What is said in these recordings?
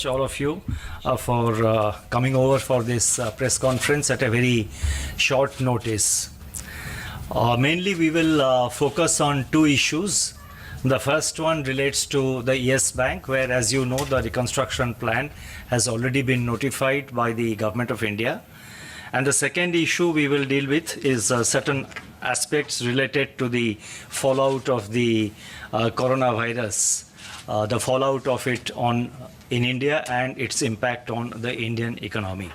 All of you for coming over for this press conference at a very short notice. Mainly we will focus on two issues. The first one relates to the Yes Bank, where, as you know, the reconstruction plan has already been notified by the Government of India. And the second issue we will deal with is certain aspects related to the fallout of the coronavirus, the fallout of it in India and its impact on the Indian economy.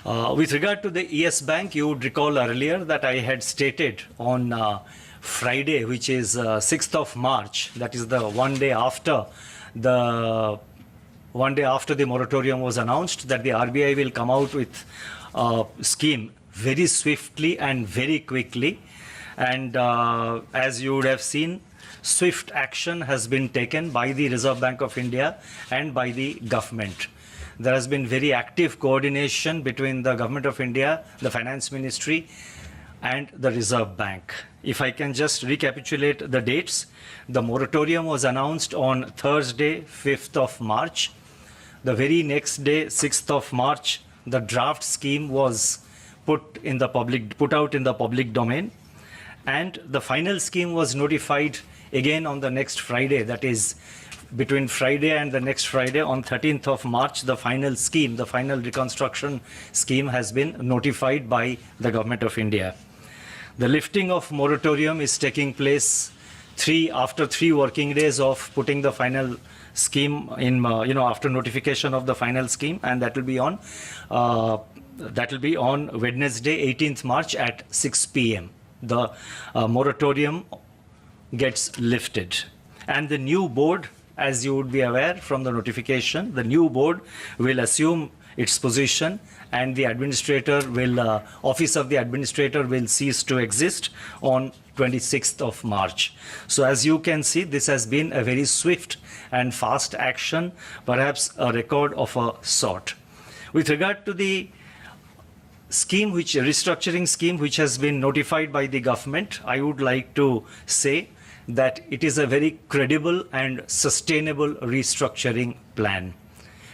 With regard to the Yes Bank, you would recall earlier that I had stated on Friday, which is 6th of March, that is the one day after the moratorium was announced, that the RBI will come out with a scheme very swiftly and very quickly. And as you would have seen, swift action has been taken by the Reserve Bank of India and by the government. There has been very active coordination between the Government of India, the Finance Ministry, and the Reserve Bank. If I can just recapitulate the dates, the moratorium was announced on Thursday, 5th of March. The very next day, 6th of March, the draft scheme was put out in the public domain, and the final scheme was notified again on the next Friday, that is between Friday and the next Friday, on 13th of March, the final scheme, the final reconstruction scheme has been notified by the Government of India. The lifting of moratorium is taking place after 3 working days of putting the final scheme in, after notification of the final scheme, and that will be on Wednesday, 18th March at 6 p.m. The moratorium gets lifted, and the new board, as you would be aware from the notification, the new board will assume its position, and the office of the administrator will cease to exist on 26th of March. So as you can see, this has been a very swift and fast action, perhaps a record of a sort. With regard to the restructuring scheme which has been notified by the government, I would like to say that it is a very credible and sustainable restructuring plan.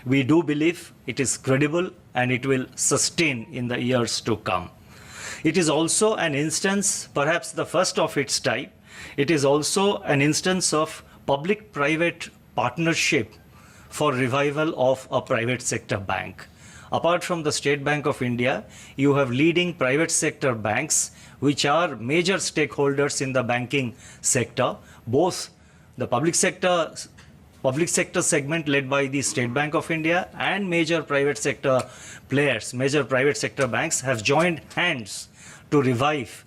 We do believe it is credible and it will sustain in the years to come. It is also an instance, perhaps the first of its type, it is also an instance of public-private partnership for revival of a private sector bank. Apart from the State Bank of India, you have leading private sector banks which are major stakeholders in the banking sector, both the public sector segment led by the State Bank of India and major private sector players, major private sector banks have joined hands to revive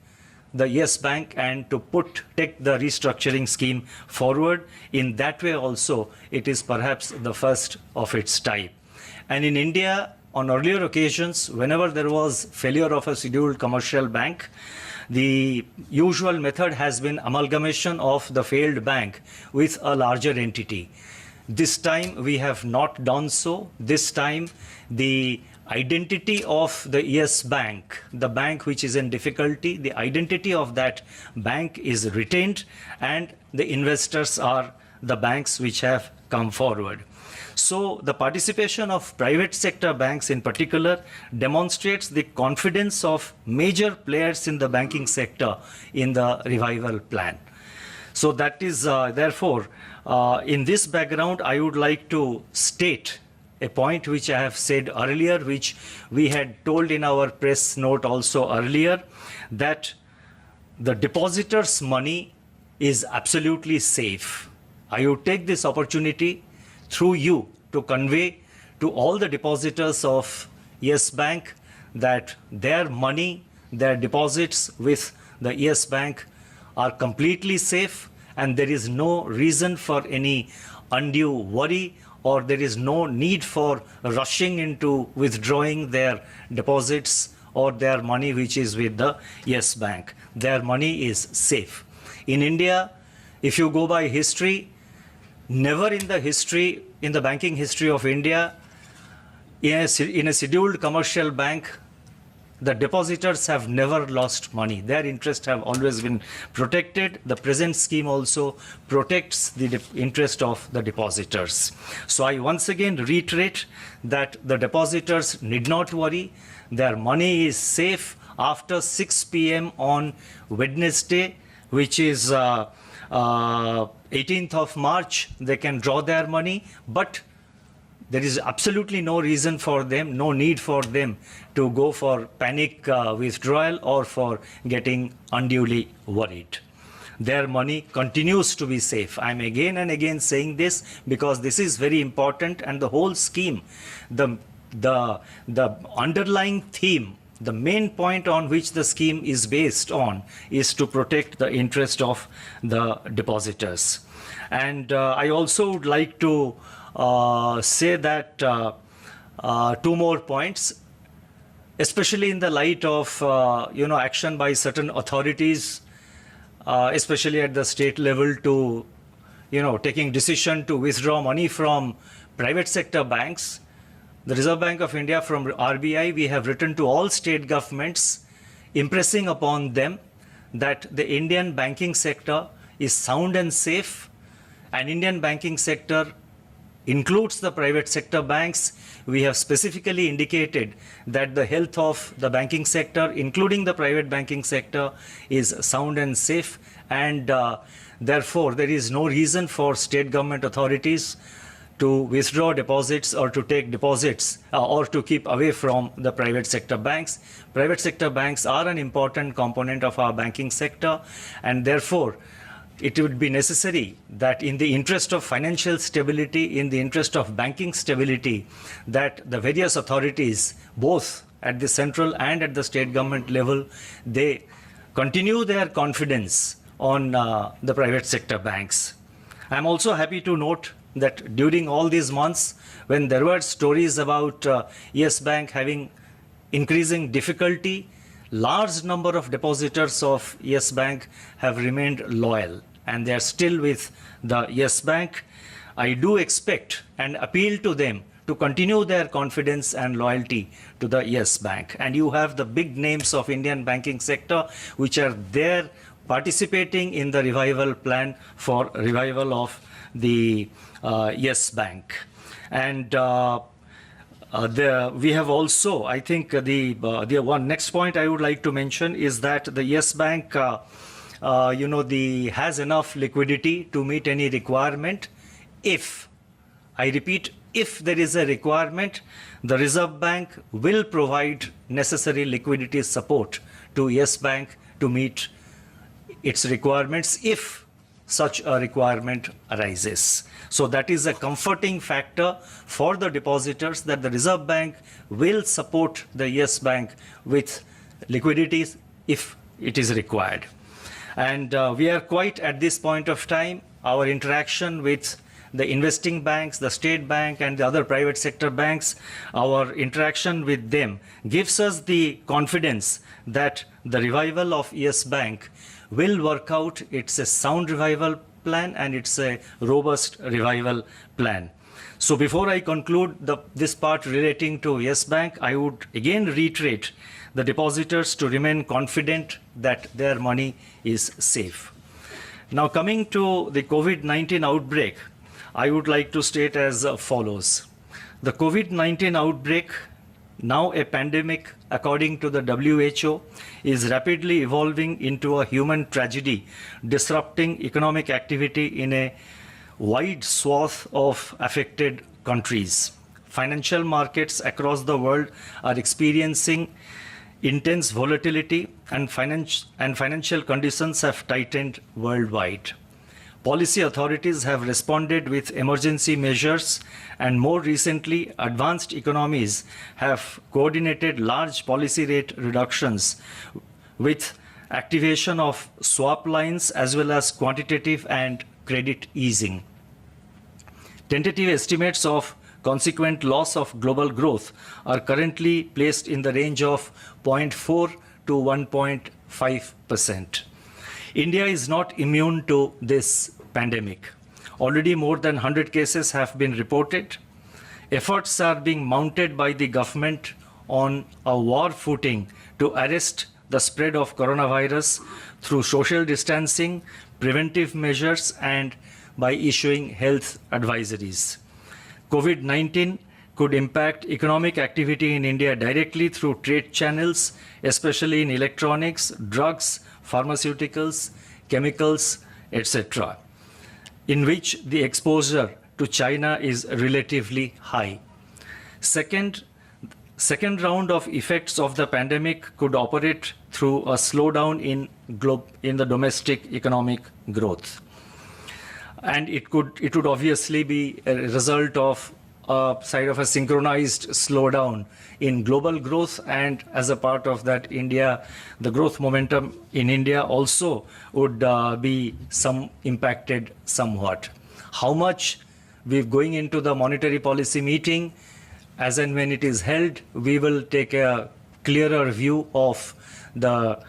the Yes Bank and to take the restructuring scheme forward. In that way also, it is perhaps the first of its type. And in India, on earlier occasions, whenever there was failure of a scheduled commercial bank, the usual method has been amalgamation of the failed bank with a larger entity. This time we have not done so. This time the identity of the Yes Bank, the bank which is in difficulty, the identity of that bank is retained, and the investors are the banks which have come forward. So the participation of private sector banks in particular demonstrates the confidence of major players in the banking sector in the revival plan. So that is therefore, in this background, I would like to state a point which I have said earlier, which we had told in our press note also earlier, that the depositors' money is absolutely safe. I would take this opportunity through you to convey to all the depositors of Yes Bank that their money, their deposits with the Yes Bank are completely safe, and there is no reason for any undue worry, or there is no need for rushing into withdrawing their deposits or their money which is with the Yes Bank. Their money is safe. In India, if you go by history, never in the banking history of India, in a scheduled commercial bank, the depositors have never lost money. Their interests have always been protected. The present scheme also protects the interest of the depositors. So I once again reiterate that the depositors need not worry. Their money is safe after 6 p.m. on Wednesday, which is 18th of March. They can draw their money, but there is absolutely no reason for them, no need for them to go for panic withdrawal or for getting unduly worried. Their money continues to be safe. I'm again and again saying this because this is very important, and the whole scheme, the underlying theme, the main point on which the scheme is based on is to protect the interest of the depositors. And I also would like to say that two more points, especially in the light of action by certain authorities, especially at the state level, to taking decision to withdraw money from private sector banks. The Reserve Bank of India, from RBI, we have written to all state governments, impressing upon them that the Indian banking sector is sound and safe, and Indian banking sector includes the private sector banks. We have specifically indicated that the health of the banking sector, including the private banking sector, is sound and safe, and therefore there is no reason for state government authorities to withdraw deposits or to take deposits or to keep away from the private sector banks. Private sector banks are an important component of our banking sector, and therefore it would be necessary that in the interest of financial stability, in the interest of banking stability, that the various authorities, both at the central and at the state government level, they continue their confidence on the private sector banks. I'm also happy to note that during all these months, when there were stories about Yes Bank having increasing difficulty, large number of depositors of Yes Bank have remained loyal, and they are still with the Yes Bank. I do expect and appeal to them to continue their confidence and loyalty to the Yes Bank. And you have the big names of Indian banking sector which are there participating in the revival plan for revival of the Yes Bank. And we have also, I think the one next point I would like to mention is that the Yes Bank has enough liquidity to meet any requirement. If, I repeat, if there is a requirement, the Reserve Bank will provide necessary liquidity support to Yes Bank to meet its requirements if such a requirement arises. So that is a comforting factor for the depositors, that the Reserve Bank will support the Yes Bank with liquidity if it is required. And we are quite, at this point of time, our interaction with the investing banks, the state bank and the other private sector banks, our interaction with them gives us the confidence that the revival of Yes Bank will work out. It's a sound revival plan and it's a robust revival plan. So before I conclude this part relating to Yes Bank, I would again reiterate the depositors to remain confident that their money is safe. Now, coming to the COVID-19 outbreak, I would like to state as follows. The COVID-19 outbreak, now a pandemic according to the WHO, is rapidly evolving into a human tragedy, disrupting economic activity in a wide swath of affected countries. Financial markets across the world are experiencing intense volatility, and financial conditions have tightened worldwide. Policy authorities have responded with emergency measures, and more recently, advanced economies have coordinated large policy rate reductions with activation of swap lines as well as quantitative and credit easing. Tentative estimates of consequent loss of global growth are currently placed in the range of 0.4 to 1.5%. India is not immune to this pandemic. Already more than 100 cases have been reported. Efforts are being mounted by the government on a war footing to arrest the spread of coronavirus through social distancing, preventive measures, and by issuing health advisories. COVID-19 could impact economic activity in India directly through trade channels, especially in electronics, drugs, pharmaceuticals, chemicals, etc., in which the exposure to China is relatively high. Second round of effects of the pandemic could operate through a slowdown in the domestic economic growth. And it would obviously be a result of a side of a synchronized slowdown in global growth, and as a part of that, the growth momentum in India also would be impacted somewhat. How much we're going into the monetary policy meeting, as and when it is held, we will take a clearer view of the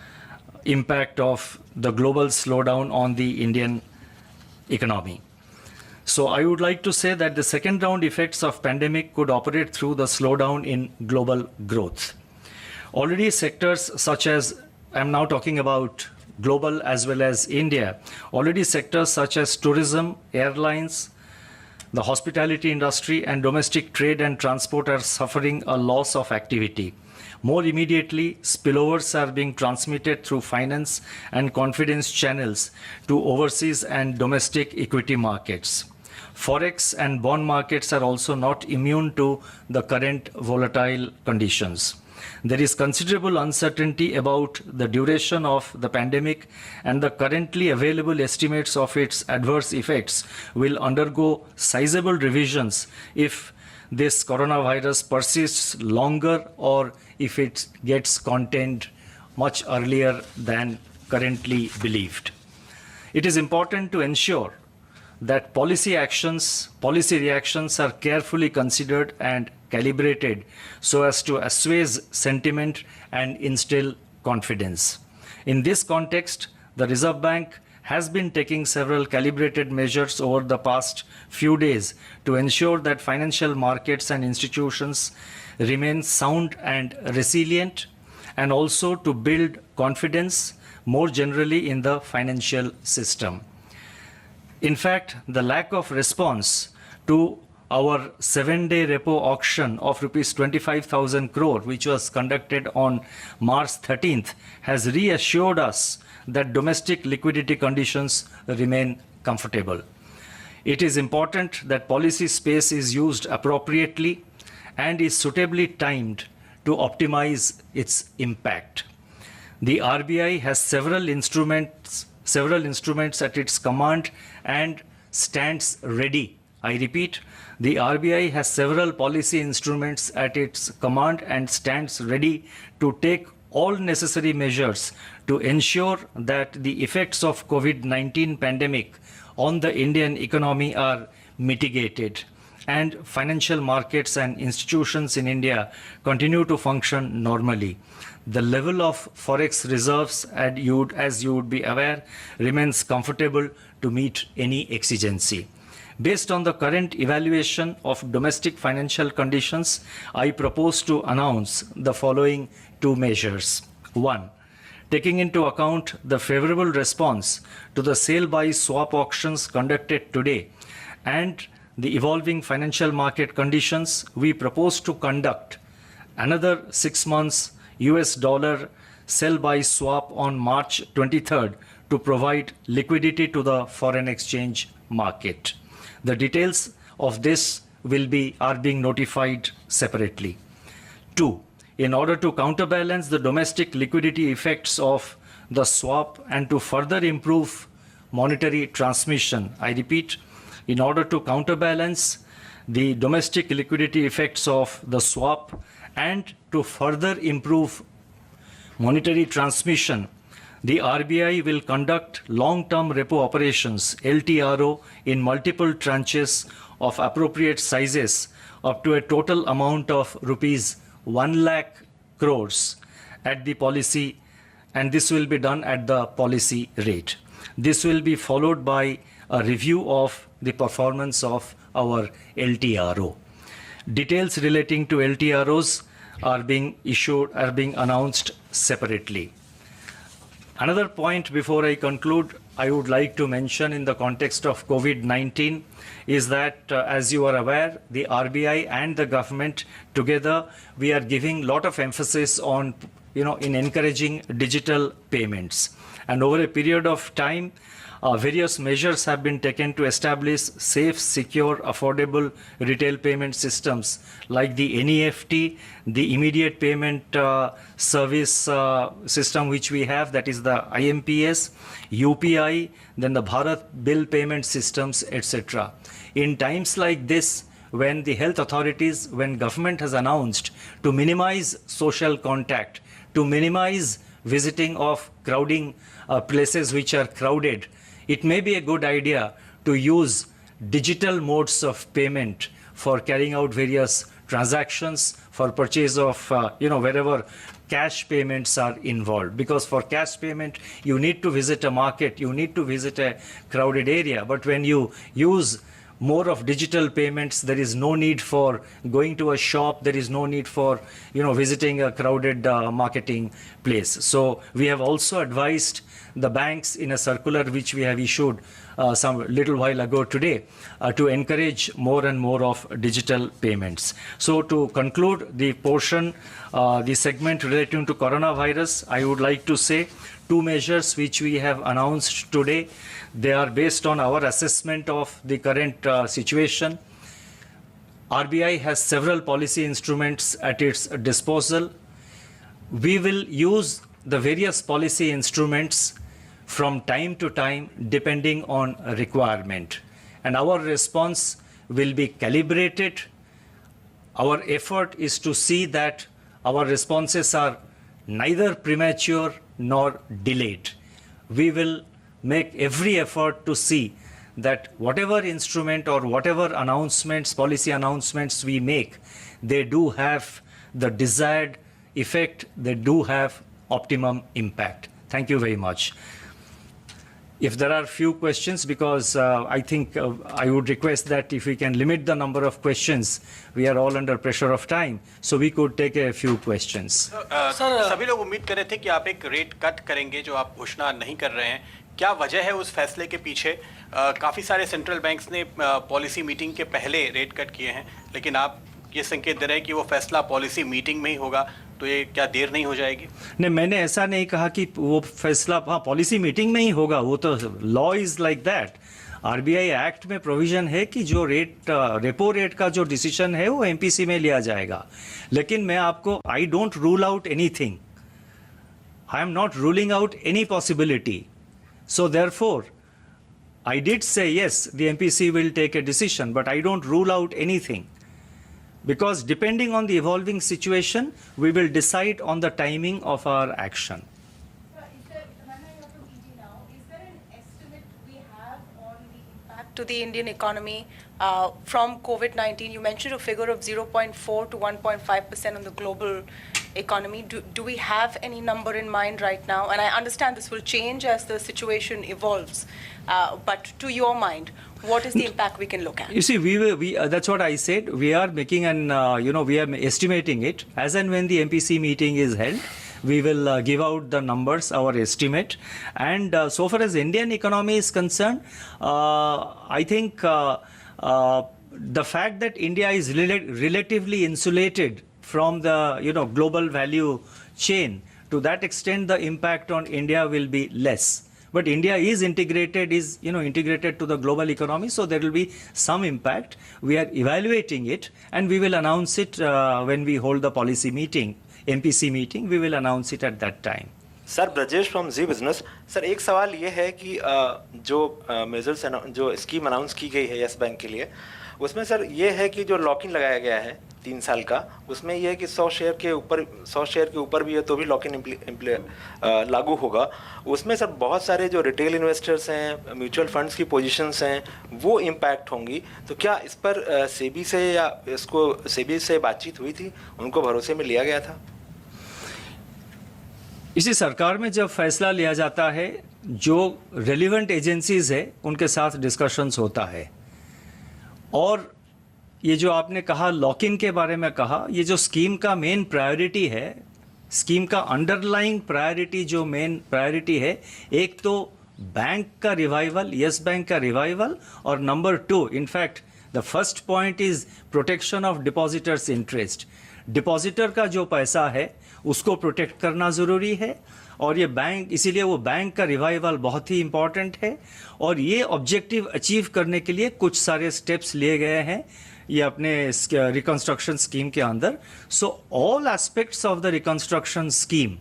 impact of the global slowdown on the Indian economy. So I would like to say that the second round effects of pandemic could operate through the slowdown in global growth. Already sectors such as, I'm now talking about global as well as India, already sectors such as tourism, airlines, the hospitality industry, and domestic trade and transport are suffering a loss of activity. More immediately, spillovers are being transmitted through finance and confidence channels to overseas and domestic equity markets. Forex and bond markets are also not immune to the current volatile conditions. There is considerable uncertainty about the duration of the pandemic, and the currently available estimates of its adverse effects will undergo sizable revisions if this coronavirus persists longer or if it gets contained much earlier than currently believed. It is important to ensure that policy reactions are carefully considered and calibrated so as to assuage sentiment and instill confidence. In this context, the Reserve Bank has been taking several calibrated measures over the past few days to ensure that financial markets and institutions remain sound and resilient, and also to build confidence more generally in the financial system. In fact, the lack of response to our 7-day repo auction of rupees 25,000 crore, which was conducted on March 13th, has reassured us that domestic liquidity conditions remain comfortable. It is important that policy space is used appropriately and is suitably timed to optimize its impact. The RBI has several instruments at its command and stands ready. I repeat, the RBI has several policy instruments at its command and stands ready to take all necessary measures to ensure that the effects of COVID-19 pandemic on the Indian economy are mitigated and financial markets and institutions in India continue to function normally. The level of forex reserves, as you would be aware, remains comfortable to meet any exigency. Based on the current evaluation of domestic financial conditions, I propose to announce the following two measures. 1. Taking into account the favorable response to the sale-buy swap auctions conducted today and the evolving financial market conditions, we propose to conduct another 6 months US dollar sell-buy swap on March 23rd to provide liquidity to the foreign exchange market. The details of this are being notified separately. 2. In order to counterbalance the domestic liquidity effects of the swap and to further improve monetary transmission, I repeat, in order to counterbalance the domestic liquidity effects of the swap and to further improve monetary transmission, the RBI will conduct long-term repo operations, LTRO, in multiple tranches of appropriate sizes up to a total amount of rupees 1 lakh crores at the policy, and this will be done at the policy rate. This will be followed by a review of the performance of our LTRO. Details relating to LTROs are being announced separately. Another point before I conclude, I would like to mention in the context of COVID-19 is that, as you are aware, the RBI and the government together, we are giving a lot of emphasis on, in encouraging digital payments. And over a period of time, various measures have been taken to establish safe, secure, affordable retail payment systems like the NEFT, the immediate payment service system which we have, that is the IMPS, UPI, then the Bharat bill payment systems, etc. In times like this, when the health authorities, when government has announced to minimize social contact, to minimize visiting of crowding places which are crowded, it may be a good idea to use digital modes of payment for carrying out various transactions, for purchase of, wherever cash payments are involved. Because for cash payment, you need to visit a market, you need to visit a crowded area. But when you use more of digital payments, there is no need for going to a shop, there is no need for visiting a crowded marketing place. So we have also advised the banks in a circular which we have issued some little while ago today to encourage more and more of digital payments. So to conclude the portion, the segment relating to coronavirus, I would like to say two measures which we have announced today. They are based on our assessment of the current situation. RBI has several policy instruments at its disposal. We will use the various policy instruments from time to time depending on requirement. And our response will be calibrated. Our effort is to see that our responses are neither premature nor delayed. We will make every effort to see that whatever instrument or whatever announcements, policy announcements we make, they do have the desired effect, they do have optimum impact. Thank you very much. If there are few questions, because I think I would request that if we can limit the number of questions, we are all under pressure of time, so we could take a few questions. Sir, सभी लोग उम्मीद कर रहे थे कि आप एक rate cut करेंगे जो आप घोषणा नहीं कर रहे हैं. क्या वजह है उस फैसले के पीछे? काफ़ी सारे सेंट्रल बैंक्स ने पॉलिसी मीटिंग के पहले रेट कट किए हैं, लेकिन आप ये संकेत दे रहे हैं कि वो फैसला पॉलिसी मीटिंग में ही होगा, तो ये क्या देर नहीं हो जाएगी? नहीं, मैंने ऐसा नहीं कहा कि वो फैसला पॉलिसी मीटिंग में ही होगा. वो तो law is like that. RBI act में प्रोविजन है कि जो रेपो रेट का जो डिसीजन है वो एमपीसी में लिया जाएगा. लेकिन मैं आपको, I don't rule out anything. I am not ruling out any possibility. So therefore, I did say yes, the MPC will take a decision, but I don't rule out anything. Because depending on the evolving situation, we will decide on the timing of our action. Sir, is there an estimate we have on the impact to the Indian economy from COVID-19? You mentioned a figure of 0.4 to 1.5% on the global economy. Do we have any number in mind right now? And I understand this will change as the situation evolves. But to your mind, what is the impact we can look at? You see, that's what I said. We are making an, we are estimating it. As and when the MPC meeting is held, we will give out the numbers, our estimate. And so far as Indian economy is concerned, I think the fact that India is relatively insulated from the global value chain, to that extent the impact on India will be less. But India is integrated to the global economy, so there will be some impact. We are evaluating it, and we will announce it when we hold the policy meeting, MPC meeting. We will announce it at that time. Sir, Brajesh from Zee Business. Sir, एक सवाल ये है कि जो measures जो scheme announce की गई है यस बैंक के लिए, उसमें सर ये है कि जो लॉक इन लगाया गया है 3 साल का, उसमें ये है कि 100 शेयर के ऊपर भी है तो भी लॉक इन लागू होगा. उसमें सर बहुत सारे जो रिटेल इन्वेस्टर्स हैं, म्यूचुअल फंड्स की पोजीशंस हैं, वो इम्पैक्ट होंगी. तो क्या इस पर सेबी से या सेबी से बातचीत हुई थी, उनको भरोसे में लिया गया था? इसी सरकार में जब फैसला लिया जाता है, जो रेलिवेंट एजेंसीज है उनके साथ डिस्कशंस होता है, और ये जो आपने कहा लॉक इन के बारे में कहा, ये जो स्कीम का मेन प्रायोरिटी है, स्कीम का अंडरलाइंग प्रायोरिटी जो मेन प्रायोरिटी है, एक तो बैंक का रिवाइवल, यस बैंक का रिवाइवल, और number 2 in fact the first point is protection of depositors interest. Depositor का जो पैसा है उसको प्रोटेक्ट करना ज़रूरी है, और ये बैंक, इसीलिए वो बैंक का रिवाइवल बहुत ही इंपॉर्टेंट है। और ये ऑब्जेक्टिव अचीव करने के लिए कुछ सारे स्टेप्स लिए गए हैं ये अपने रिकंस्ट्रक्शन स्कीम के अंदर। So all aspects of the reconstruction scheme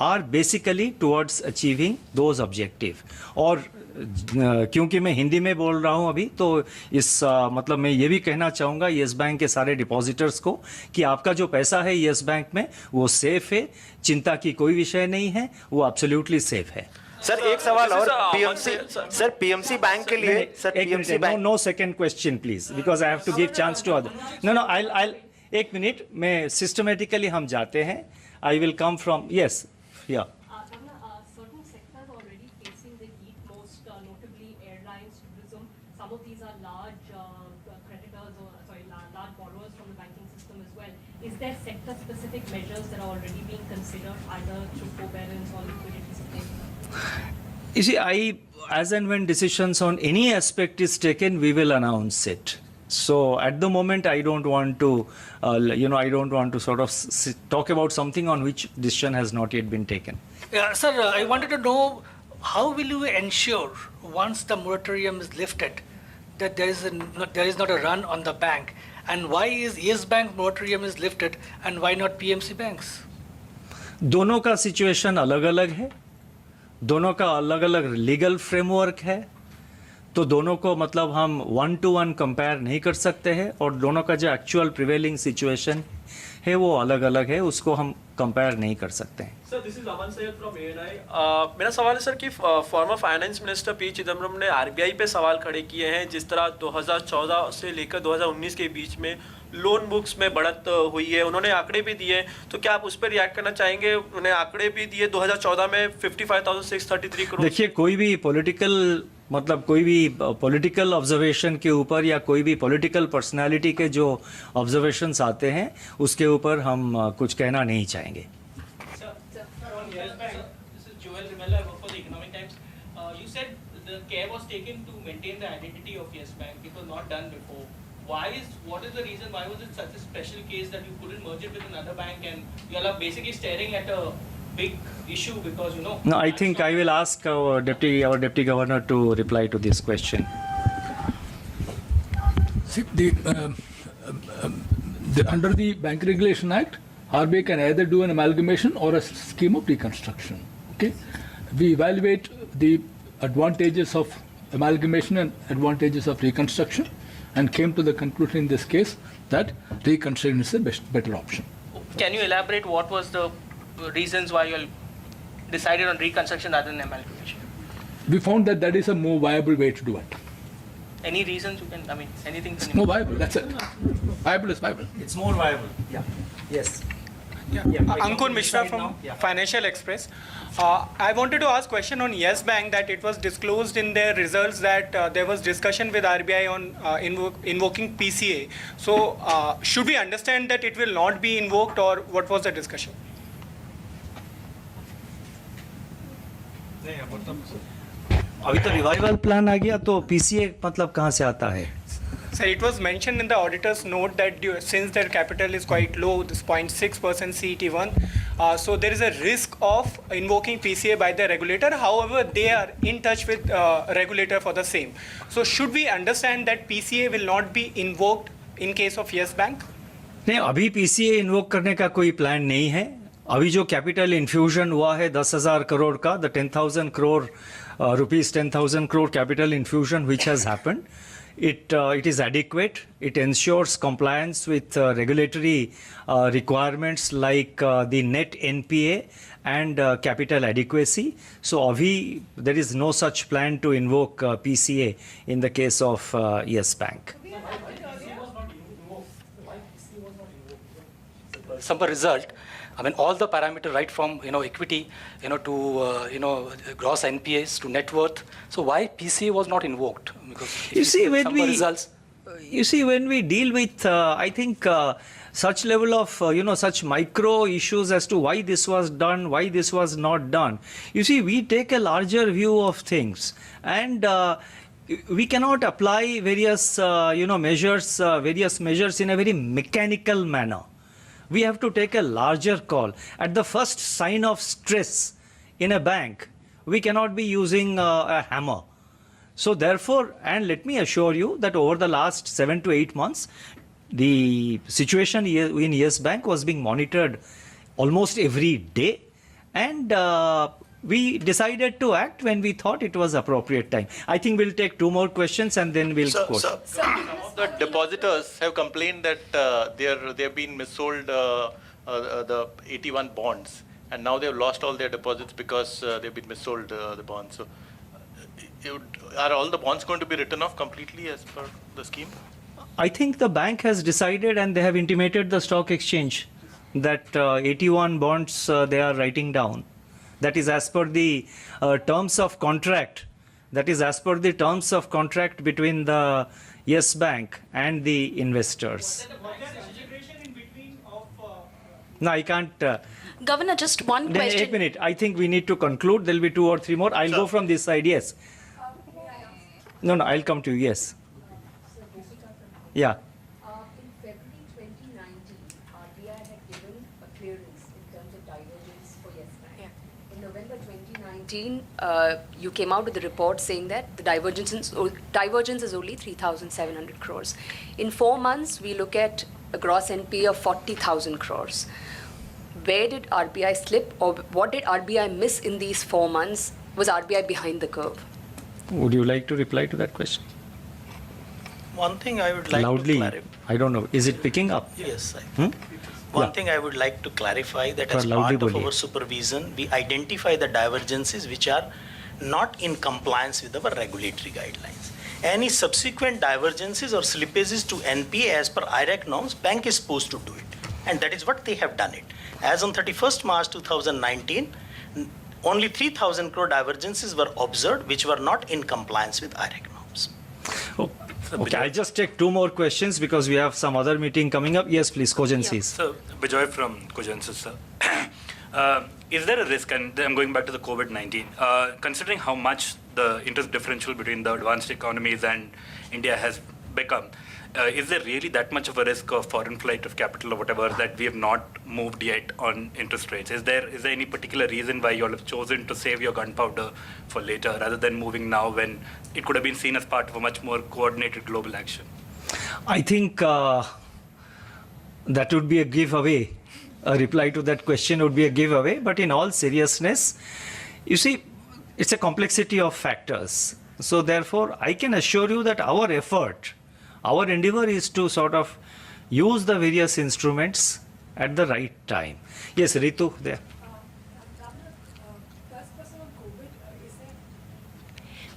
are basically towards achieving those objective. और क्योंकि मैं हिंदी में बोल रहा हूं अभी, तो इस मतलब मैं ये भी कहना चाहूँगा येस बैंक के सारे डिपॉजिटर्स को कि आपका जो पैसा है येस बैंक में वो सेफ है, चिंता की कोई विषय नहीं है, वो एब्सोल्युटली सेफ है। सर एक सवाल और पीएमसी बैंक के लिए sir, PMC bank no second question please, because I have to give chance to other. No I एक मिनट, मैं सिस्टमेटिकली हम जाते हैं। I will come from yes या Certain sectors already facing the heat, most notably airlines, tourism. Some of these are large creditors or large borrowers from the banking system as well. Is there sector-specific measures that are already being considered, either through forbearance or liquidity support? You see, as and when decisions on any aspect is taken, we will announce it. So at the moment, I don't want to, I don't want to sort of talk about something on which decision has not yet been taken. Yeah, sir, I wanted to know how will you ensure once the moratorium is lifted that there is not a run on the bank, and why is Yes Bank moratorium is lifted and why not PMC banks? दोनों का situation अलग अलग है, दोनों का अलग अलग legal framework है, तो दोनों को मतलब हम 1 to 1 कंपेयर नहीं कर सकते हैं, और दोनों का जो एक्चुअल प्रिवेलिंग सिचुएशन है वो अलग अलग है, उसको हम कंपेयर नहीं कर सकते हैं। Sir this is Aman Syed from ANI. मेरा सवाल है सर कि former finance minister P Chidambaram ने आरबीआई पे सवाल खड़े किए हैं, जिस तरह 2014 से लेकर 2019 के बीच में लोन बुक्स में बढ़त हुई है, उन्होंने आंकड़े भी दिए, तो क्या आप उस पर रिएक्ट करना चाहेंगे? उन्होंने आंकड़े भी दिए 2014 में 55,633 करोड़। देखिए, कोई भी पॉलिटिकल ऑब्जर्वेशन के ऊपर या कोई भी पॉलिटिकल पर्सनालिटी के जो ऑब्जर्वेशंस आते हैं उसके ऊपर हम कुछ कहना नहीं चाहेंगे। What is the reason? Why was it such a special case that you couldn't merge it with another bank, and you all are basically staring at a big issue because No, I think I will ask our deputy governor to reply to this question. See, under the Bank Regulation Act, RBI can either do an amalgamation or a scheme of reconstruction. Okay, we evaluate the advantages of amalgamation and advantages of reconstruction, and came to the conclusion in this case that reconstruction is the better option. Can you elaborate what was the reasons why you all decided on reconstruction rather than amalgamation? We found that that is a more viable way to do it. Any reasons you can? I mean, anything? It's more viable. That's it. Viable is viable. It's more viable. Yeah. Yes. Ankur Mishra from Financial Express. I wanted to ask question on Yes Bank, that it was disclosed in their results that there was discussion with RBI on invoking PCA. So should we understand that it will not be invoked, or what was the discussion? अभी तो revival plan आ गया, तो PCA मतलब कहाँ से आता है? Sir, it was mentioned in the auditor's note that since their capital is quite low, this 0.6% CET1, so there is a risk of invoking PCA by the regulator. However, they are in touch with regulator for the same. So should we understand that PCA will not be invoked in case of Yes Bank? नहीं, अभी PCA invoke करने का कोई plan नहीं है। अभी जो capital infusion हुआ है 10,000 करोड़ का, the 10,000 crore rupees 10,000 crore capital infusion which has happened, it is adequate. It ensures compliance with regulatory requirements like the net NPA and capital adequacy. So abhi there is no such plan to invoke PCA in the case of Yes Bank. Some result. I mean, all the parameters, right from equity, to gross NPAs to net worth. So why PCA was not invoked? Because you see, when we results. You see, when we deal with, I think, such level of, such micro issues as to why this was done, why this was not done, you see, we take a larger view of things. And we cannot apply various, various measures in a very mechanical manner. We have to take a larger call. At the first sign of stress in a bank, we cannot be using a hammer. So therefore, and let me assure you that over the last 7 to 8 months, the situation in Yes Bank was being monitored almost every day, and we decided to act when we thought it was appropriate time. I think we'll take 2 more questions and then we'll quote. Some of the depositors have complained that they've been missold the 81 bonds, and now they've lost all their deposits because they've been missold the bonds. So, are all the bonds going to be written off completely as per the scheme? I think the bank has decided, and they have intimated the stock exchange that 81 bonds they are writing down. That is as per the terms of contract. That is as per the terms of contract between the Yes Bank and the investors. No, I can't. Governor, just one question. 1 minute. I think we need to conclude. There will be 2 or 3 more. I'll go from this side. Yes. No, I'll come to you. Yes. Yeah. In February 2019, RBI had given a clearance in terms of divergence for Yes Bank. In November 2019, you came out with a report saying that the divergence is only 3,700 crores. In 4 months, we look at a gross NPA of 40,000 crores. Where did RBI slip, or what did RBI miss in these 4 months? Was RBI behind the curve? Would you like to reply to that question? One thing I would like Loudly, to clarify. I don't know. Is it picking up? Yes. Hmm? One Yeah. thing I would like to clarify that Thora as loudly part of boliye. our supervision, we identify the divergences which are not in compliance with our regulatory guidelines. Any subsequent divergences or slippages to NPA as per IRAC norms, bank is supposed to do it. And that is what they have done it. As on 31st March 2019, only 3,000 crore divergences were observed which were not in compliance with IRAC norms. Oh, okay, I'll just take 2 more questions because we have some other meeting coming up. Yes, please, Cogencies. So, Bijoy from Cogencies, sir. Is there a risk, and I'm going back to the COVID-19, considering how much the interest differential between the advanced economies and India has become, is there really that much of a risk of foreign flight of capital or whatever that we have not moved yet on interest rates? Is there any particular reason why you all have chosen to save your gunpowder for later rather than moving now when it could have been seen as part of a much more coordinated global action? I think that would be a giveaway. A reply to that question would be a giveaway. But in all seriousness, you see, it's a complexity of factors. So therefore, I can assure you that our effort, our endeavor is to sort of use the various instruments at the right time. Yes, Ritu, there.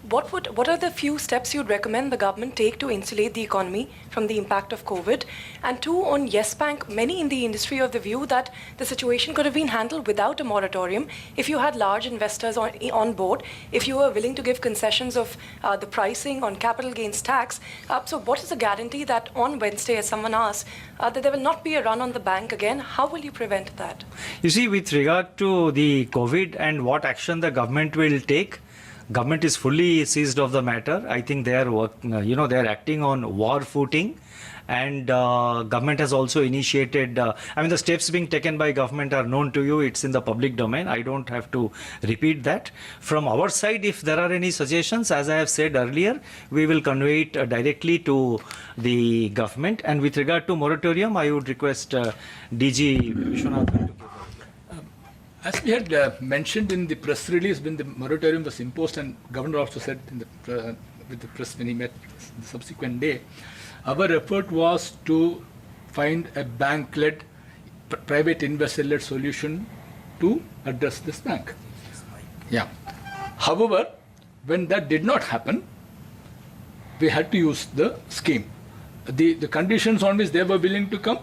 What are the few steps you'd recommend the government take to insulate the economy from the impact of COVID? And 2, on Yes Bank, many in the industry are of the view that the situation could have been handled without a moratorium if you had large investors on board, if you were willing to give concessions of the pricing on capital gains tax. So what is the guarantee that on Wednesday, as someone asked, that there will not be a run on the bank again? How will you prevent that? You see, with regard to the COVID and what action the government will take, government is fully seized of the matter. I think they are they are acting on war footing, and government has also initiated. The steps being taken by government are known to you. It's in the public domain. I don't have to repeat that. From our side, if there are any suggestions, as I have said earlier, we will convey it directly to the government. And with regard to moratorium, I would request DG Vishwanathan to give. As we had mentioned in the press release when the moratorium was imposed, and Governor also said in with the press when he met the subsequent day, our effort was to find a bank-led, private investor-led solution to address this bank. Yeah. However, when that did not happen, we had to use the scheme. The conditions on which they were willing to come,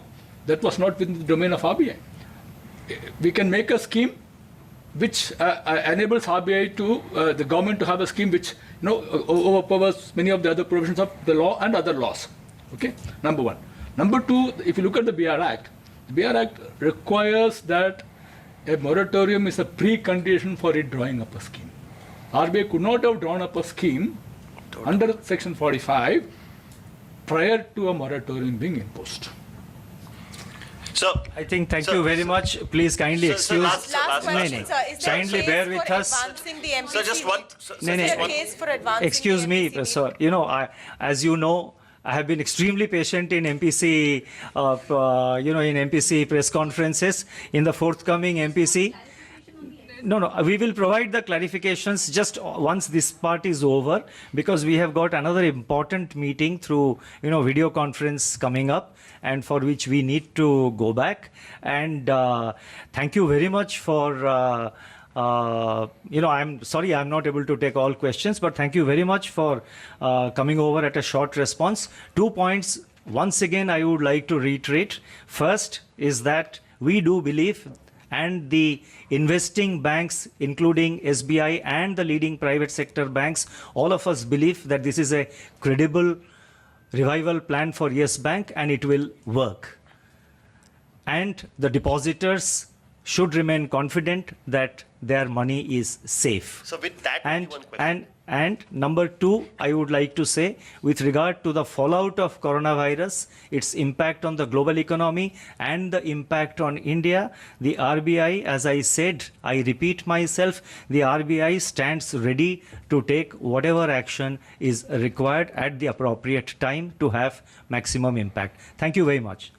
that was not within the domain of RBI. We can make a scheme which enables RBI to the government to have a scheme which overpowers many of the other provisions of the law and other laws. Okay, number one. Number two, if you look at the BR Act, the BR Act requires that a moratorium is a precondition for it drawing up a scheme. RBI could not have drawn up a scheme under Section 45 prior to a moratorium being imposed. So, I think, thank you very much. Please kindly excuse. Last question, sir. Is there Kindly a bear case with for us. advancing the MPC? so just one. No, Is there no. a case for advancing Excuse the me, MPC? sir. You know, as you know, I have been extremely patient in MPC, in MPC press conferences. In the forthcoming MPC, no, we will provide the clarifications just once this part is over, because we have got another important meeting through, video conference coming up, and for which we need to go back. And thank you very much for. I'm sorry I'm not able to take all questions, but thank you very much for coming over at a short response. 2 points. Once again, I would like to reiterate. First is that we do believe, and the investing banks, including SBI and the leading private sector banks, all of us believe that this is a credible revival plan for Yes Bank, and it will work. And the depositors should remain confident that their money is safe. So with that, only one question. And number two, I would like to say, with regard to the fallout of coronavirus, its impact on the global economy and the impact on India, the RBI, as I said, I repeat myself, the RBI stands ready to take whatever action is required at the appropriate time to have maximum impact. Thank you very much.